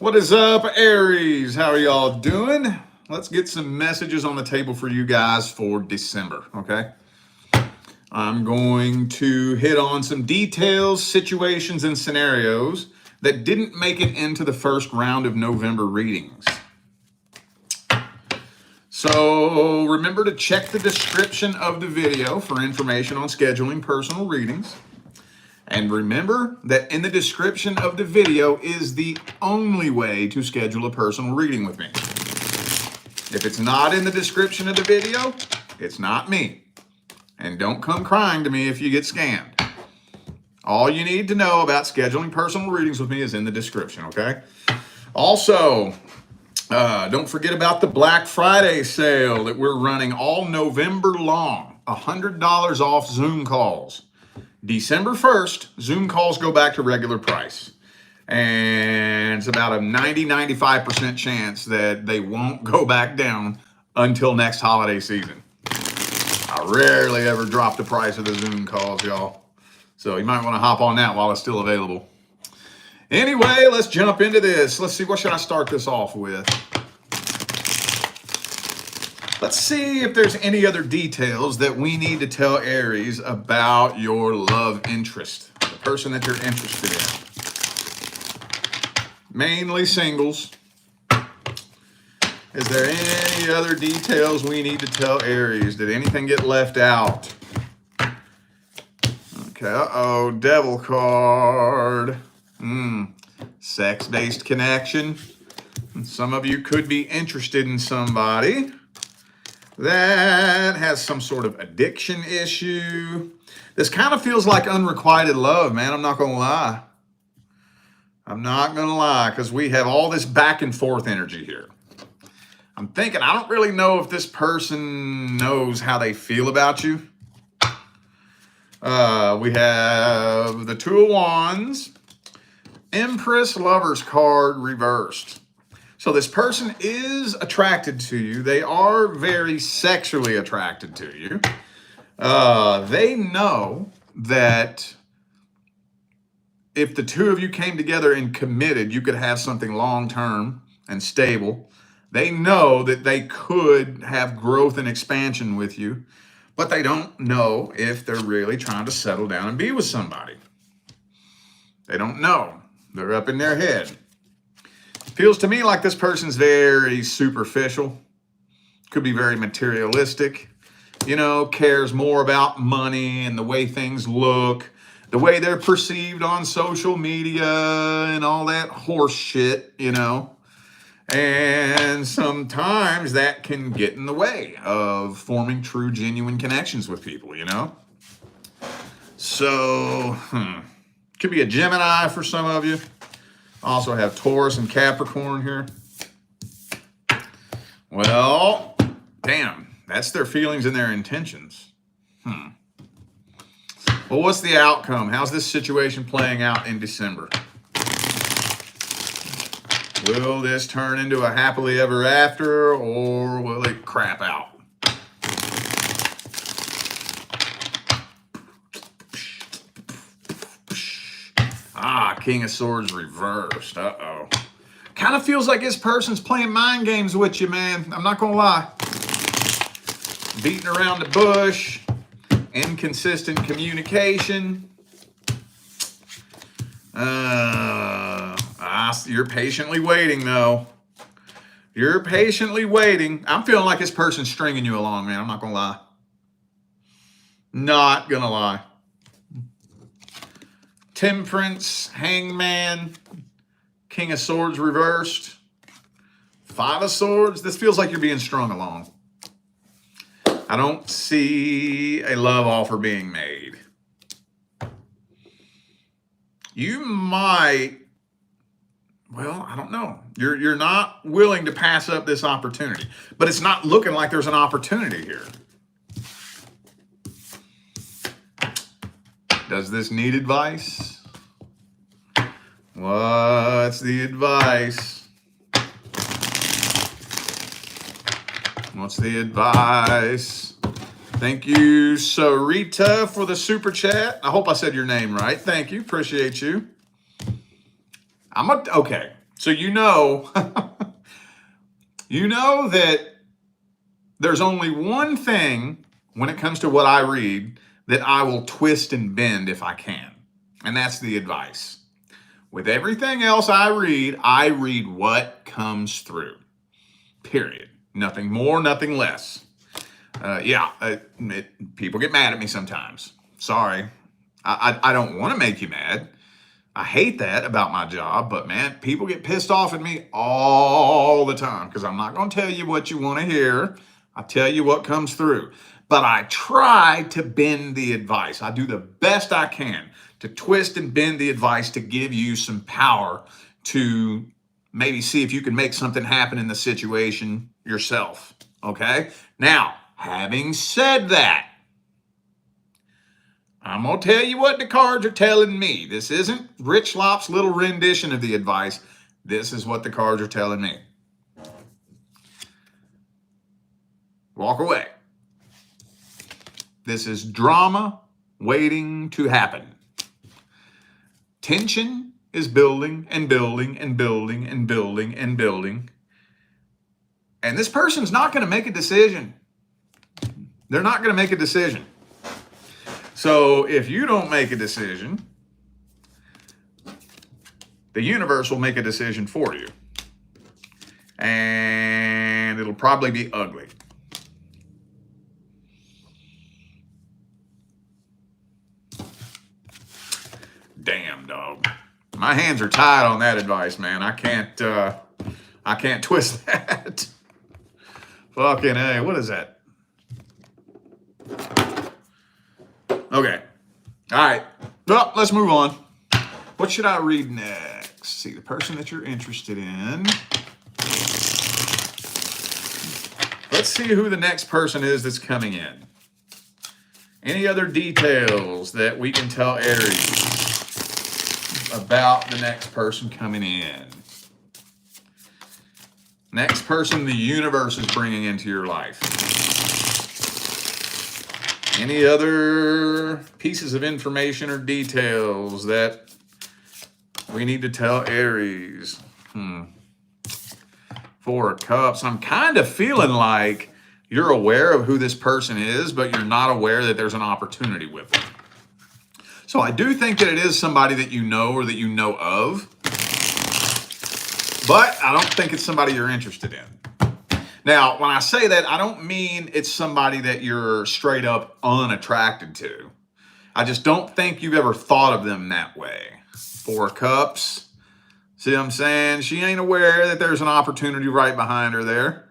What is up, Aries? How are y'all doing? Let's get some messages on the table for you guys for December, okay? I'm going to hit on some details, situations, and scenarios that didn't make it into the first round of November readings. So remember to check the description of the video for information on scheduling personal readings. And remember that in the description of the video is the only way to schedule a personal reading with me. If it's not in the description of the video, it's not me. And don't come crying to me if you get scammed. All you need to know about scheduling personal readings with me is in the description, okay? Also, don't forget about the Black Friday sale that we're running all November long. $100 off Zoom calls. December 1st, Zoom calls go back to regular price. And it's about a 90-95% chance that they won't go back down until next holiday season. I rarely ever drop the price of the Zoom calls, y'all. So you might want to hop on that while it's still available. Anyway, let's jump into this. Let's see, what should I start this off with? Let's see if there's any other details that we need to tell Aries about your love interest, the person that you're interested in. Mainly singles. Is there any other details we need to tell Aries? Did anything get left out? Okay, devil card. Sex-based connection. Some of you could be interested in somebody that has some sort of addiction issue. This kind of feels like unrequited love, man. I'm not going to lie. I'm not going to lie, because we have all this back and forth energy here. I'm thinking, I don't really know if this person knows how they feel about you. We have the Two of Wands, Empress Lovers card reversed. So this person is attracted to you. They are very sexually attracted to you. They know that if the two of you came together and committed, you could have something long-term and stable. They know that they could have growth and expansion with you, but they don't know if they're really trying to settle down and be with somebody. They don't know. They're up in their head. Feels to me like this person's very superficial. Could be very materialistic. You know, cares more about money and the way things look, the way they're perceived on social media and all that horse shit, you know. And sometimes that can get in the way of forming true, genuine connections with people, you know. So, could be a Gemini for some of you. Also have Taurus and Capricorn here. Well, damn, that's their feelings and their intentions. Well, what's the outcome? How's this situation playing out in December? Will this turn into a happily ever after, or will it crap out? King of Swords reversed. Uh-oh. Kind of feels like this person's playing mind games with you, man. I'm not going to lie. Beating around the bush. Inconsistent communication. You're patiently waiting, though. You're patiently waiting. I'm feeling like this person's stringing you along, man. I'm not going to lie. Not going to lie. Temperance, Hangman, King of Swords reversed, Five of Swords. This feels like you're being strung along. I don't see a love offer being made. You might, well, I don't know. You're not willing to pass up this opportunity, but it's not looking like there's an opportunity here. Does this need advice? What's the advice? What's the advice? Thank you, Sarita, for the super chat. I hope I said your name right. Thank you. Appreciate you. Okay. So you know, you know that there's only one thing when it comes to what I read that I will twist and bend if I can. And that's the advice. With everything else I read what comes through. Period. Nothing more, nothing less. People get mad at me sometimes. Sorry. I don't want to make you mad. I hate that about my job, but man, people get pissed off at me all the time because I'm not going to tell you what you want to hear. I tell you what comes through. But I try to bend the advice. I do the best I can to twist and bend the advice to give you some power to maybe see if you can make something happen in the situation yourself. Okay? Now, having said that, I'm going to tell you what the cards are telling me. This isn't Rich Lop's little rendition of the advice. This is what the cards are telling me. Walk away. This is drama waiting to happen. Tension is building and building and building and building and building. And this person's not going to make a decision. They're not going to make a decision. So if you don't make a decision, the universe will make a decision for you. And it'll probably be ugly. Damn, dog. My hands are tied on that advice, man. I can't twist that. Fucking A, what is that? Okay. All right. Well, let's move on. What should I read next? See, the person that you're interested in. Let's see who the next person is that's coming in. Any other details that we can tell Aries about the next person coming in? Next person the universe is bringing into your life. Any other pieces of information or details that we need to tell Aries? Four of Cups. I'm kind of feeling like you're aware of who this person is, but you're not aware that there's an opportunity with them. So I do think that it is somebody that you know or that you know of, but I don't think it's somebody you're interested in. Now, when I say that, I don't mean it's somebody that you're straight up unattracted to. I just don't think you've ever thought of them that way. Four of Cups. See what I'm saying? She ain't aware that there's an opportunity right behind her there.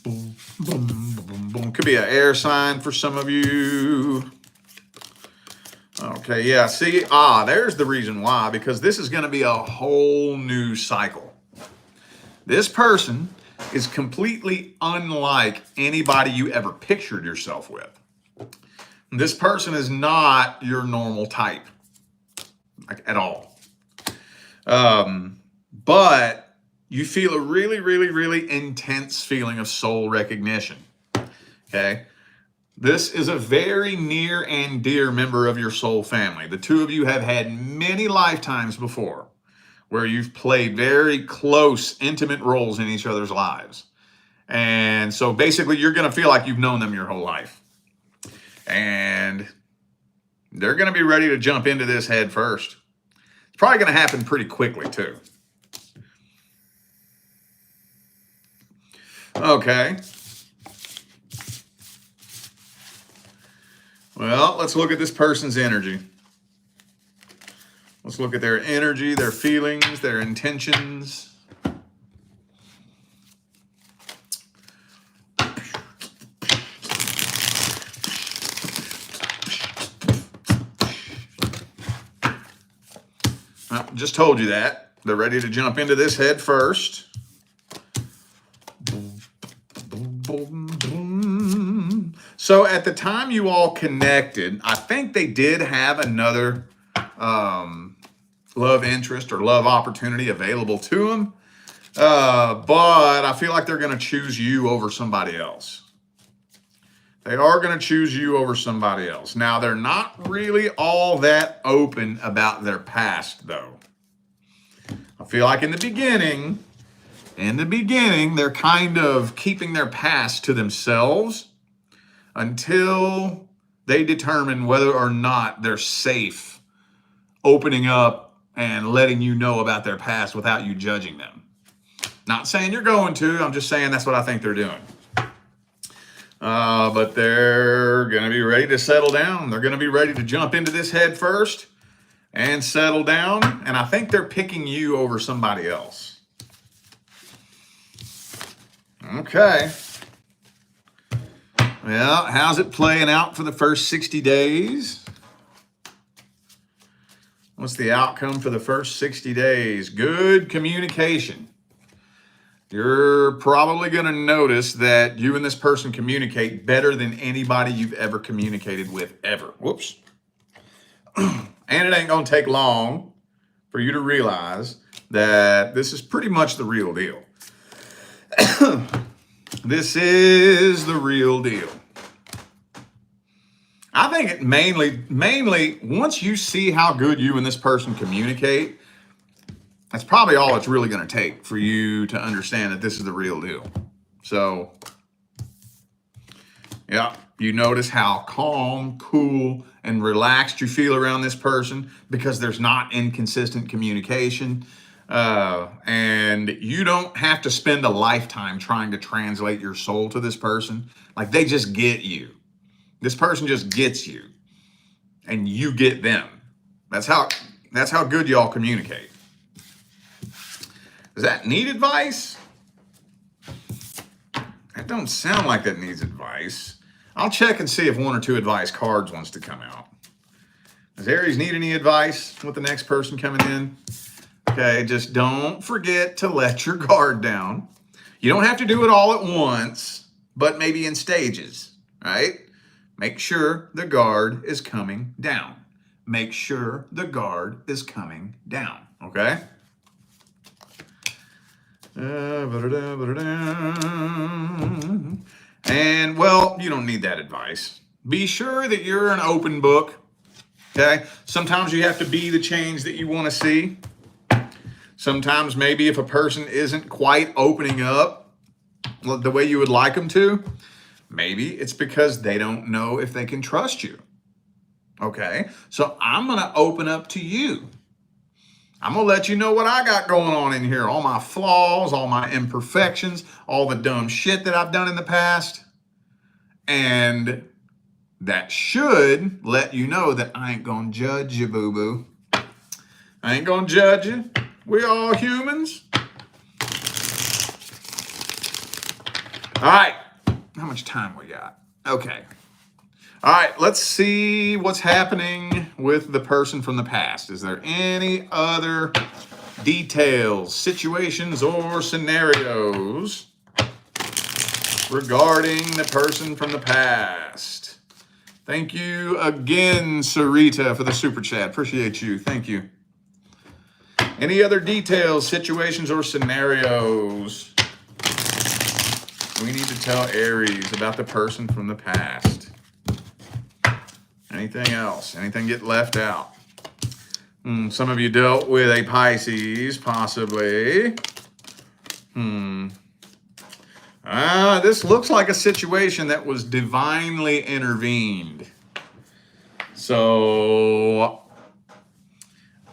Boom, boom, boom, boom. Could be an air sign for some of you. Okay, yeah, see, there's the reason why, because this is going to be a whole new cycle. This person is completely unlike anybody you ever pictured yourself with. This person is not your normal type, like at all. But you feel a really, really, really intense feeling of soul recognition, okay? This is a very near and dear member of your soul family. The two of you have had many lifetimes before where you've played very close, intimate roles in each other's lives. And so basically you're going to feel like you've known them your whole life. And they're going to be ready to jump into this head first. It's probably going to happen pretty quickly too. Okay. Well, let's look at this person's energy. Let's look at their energy, their feelings, their intentions. Well, just told you that. They're ready to jump into this head first. So at the time you all connected, I think they did have another love interest or love opportunity available to them. But I feel like they're going to choose you over somebody else. They are going to choose you over somebody else. Now, they're not really all that open about their past, though. I feel like in the beginning, they're kind of keeping their past to themselves until they determine whether or not they're safe opening up and letting you know about their past without you judging them. Not saying you're going to, I'm just saying that's what I think they're doing. But they're going to be ready to settle down. They're going to be ready to jump into this head first and settle down. And I think they're picking you over somebody else. Okay. Well, how's it playing out for the first 60 days? What's the outcome for the first 60 days? Good communication. You're probably going to notice that you and this person communicate better than anybody you've ever communicated with, ever. Whoops. And it ain't going to take long for you to realize that this is pretty much the real deal. This is the real deal. I think it mainly once you see how good you and this person communicate, that's probably all it's really going to take for you to understand that this is the real deal. So, yeah, you notice how calm, cool, and relaxed you feel around this person because there's not inconsistent communication. And you don't have to spend a lifetime trying to translate your soul to this person. Like, they just get you. This person just gets you, and you get them. That's how good y'all communicate. Does that need advice? That don't sound like that needs advice. I'll check and see if one or two advice cards wants to come out. Does Aries need any advice with the next person coming in? Okay, just don't forget to let your guard down. You don't have to do it all at once, but maybe in stages, right? Make sure the guard is coming down. Make sure the guard is coming down, okay? And, well, you don't need that advice. Be sure that you're an open book, okay? Sometimes you have to be the change that you want to see. Sometimes maybe if a person isn't quite opening up the way you would like them to, maybe it's because they don't know if they can trust you. Okay, so I'm going to open up to you. I'm going to let you know what I got going on in here. All my flaws, all my imperfections, all the dumb shit that I've done in the past. And that should let you know that I ain't going to judge you, boo-boo. I ain't going to judge you. We all humans. All right. How much time we got? Okay. All right. Let's see what's happening with the person from the past. Is there any other details, situations, or scenarios regarding the person from the past? Thank you again, Sarita, for the super chat. Appreciate you. Thank you. Any other details, situations, or scenarios we need to tell Aries about the person from the past? Anything else? Anything get left out? Some of you dealt with a Pisces, possibly. This looks like a situation that was divinely intervened. So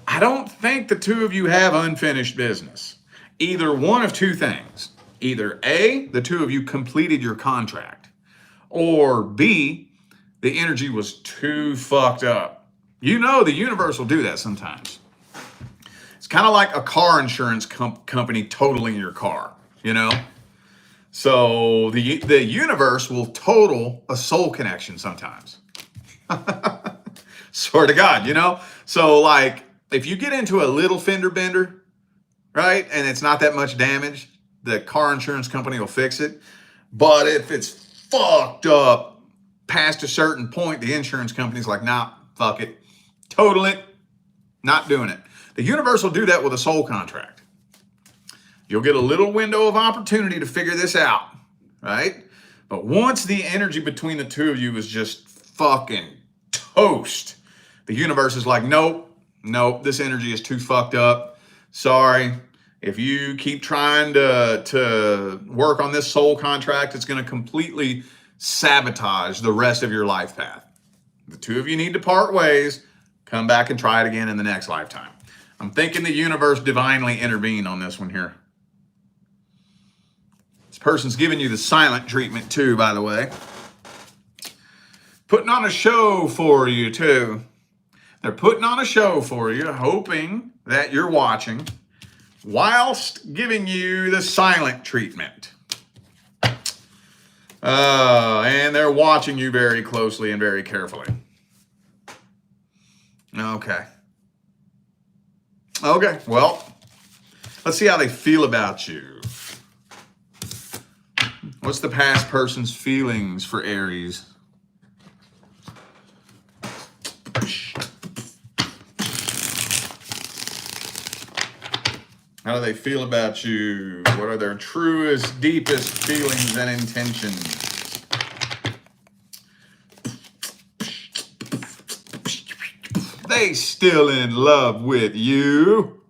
I don't think the two of you have unfinished business. Either one of two things. Either A, the two of you completed your contract, or B, the energy was too fucked up. You know the universe will do that sometimes. It's kind of like a car insurance company totaling your car, you know? So the universe will total a soul connection sometimes. Swear to God, you know? So like, if you get into a little fender bender, right, and it's not that much damage, the car insurance company will fix it. But if it's fucked up past a certain point, the insurance company's like, nah, fuck it. Total it. Not doing it. The universe will do that with a soul contract. You'll get a little window of opportunity to figure this out, right? But once the energy between the two of you is just fucking toast, the universe is like, nope, this energy is too fucked up. Sorry. If you keep trying to work on this soul contract, it's going to completely sabotage the rest of your life path. The two of you need to part ways. Come back and try it again in the next lifetime. I'm thinking the universe divinely intervened on this one here. This person's giving you the silent treatment too, by the way. Putting on a show for you too. They're putting on a show for you, hoping that you're watching, whilst giving you the silent treatment. And they're watching you very closely and very carefully. Okay, well, let's see how they feel about you. What's the past person's feelings for Aries? How do they feel about you? What are their truest, deepest feelings and intentions? They still in love with you.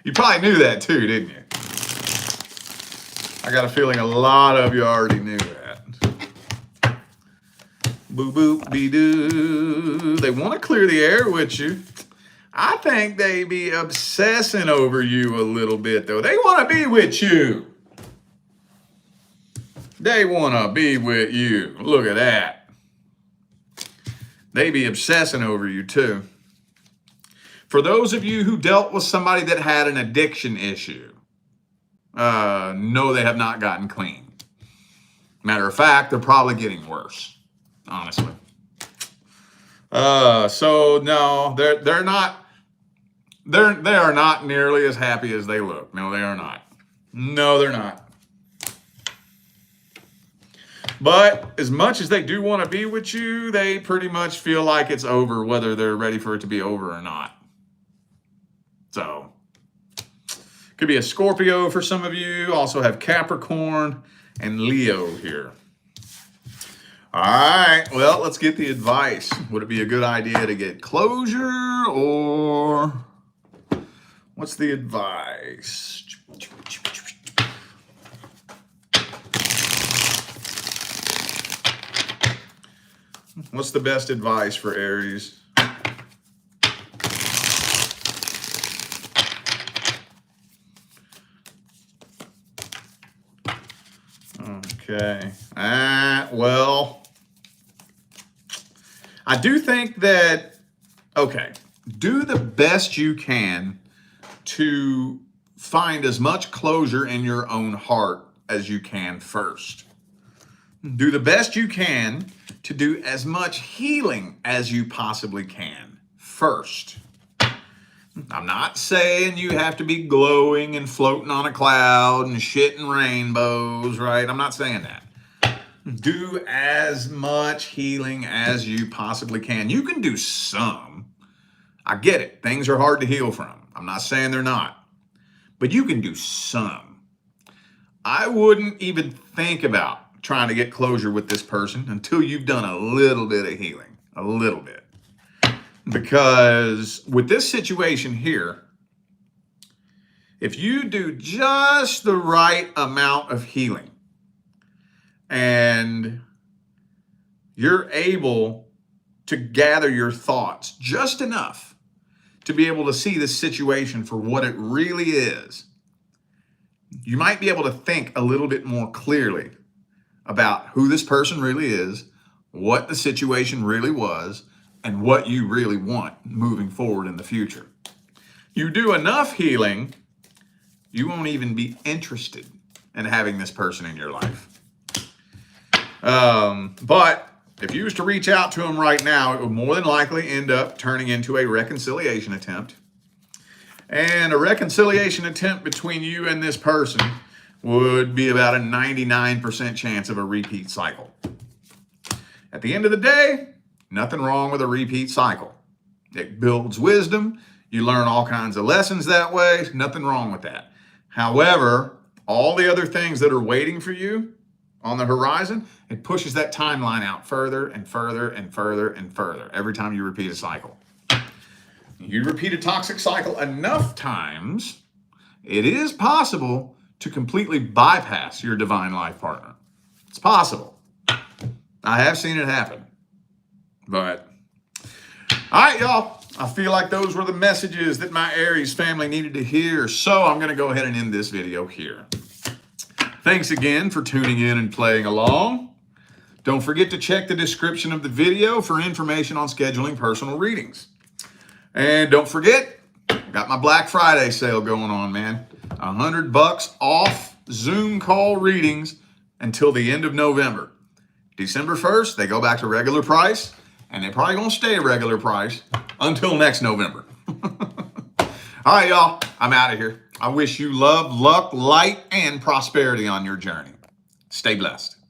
You probably knew that too, didn't you? I got a feeling a lot of you already knew that. Boo boop be doo. They want to clear the air with you. I think they be obsessing over you a little bit, though. They want to be with you. They want to be with you. Look at that. They be obsessing over you, too. For those of you who dealt with somebody that had an addiction issue, no, they have not gotten clean. Matter of fact, they're probably getting worse, honestly. So no, they're not. They are not nearly as happy as they look. No, they are not. No, they're not. But as much as they do want to be with you, they pretty much feel like it's over, whether they're ready for it to be over or not. So, could be a Scorpio for some of you. Also have Capricorn and Leo here. All right, well, let's get the advice. Would it be a good idea to get closure, or what's the advice? What's the best advice for Aries? Okay. Well, I do think that, okay, do the best you can to find as much closure in your own heart as you can first. Do the best you can to do as much healing as you possibly can first. I'm not saying you have to be glowing and floating on a cloud and shitting rainbows, right? I'm not saying that. Do as much healing as you possibly can. You can do some. I get it. Things are hard to heal from. I'm not saying they're not. But you can do some. I wouldn't even think about trying to get closure with this person until you've done a little bit of healing. A little bit. Because with this situation here, if you do just the right amount of healing and you're able to gather your thoughts just enough to be able to see this situation for what it really is, you might be able to think a little bit more clearly about who this person really is, what the situation really was, and what you really want moving forward in the future. You do enough healing, you won't even be interested in having this person in your life. But if you was to reach out to them right now, it would more than likely end up turning into a reconciliation attempt. And a reconciliation attempt between you and this person would be about a 99% chance of a repeat cycle. At the end of the day, nothing wrong with a repeat cycle. It builds wisdom. You learn all kinds of lessons that way. Nothing wrong with that. However, all the other things that are waiting for you on the horizon, it pushes that timeline out further and further and further and further every time you repeat a cycle. You repeat a toxic cycle enough times, it is possible to completely bypass your divine life partner. It's possible. I have seen it happen. But, all right, y'all. I feel like those were the messages that my Aries family needed to hear. So I'm going to go ahead and end this video here. Thanks again for tuning in and playing along. Don't forget to check the description of the video for information on scheduling personal readings. And don't forget, got my Black Friday sale going on, man. $100 off Zoom call readings until the end of November. December 1st, they go back to regular price, and they're probably going to stay regular price until next November. All right, y'all, I'm out of here. I wish you love, luck, light, and prosperity on your journey. Stay blessed.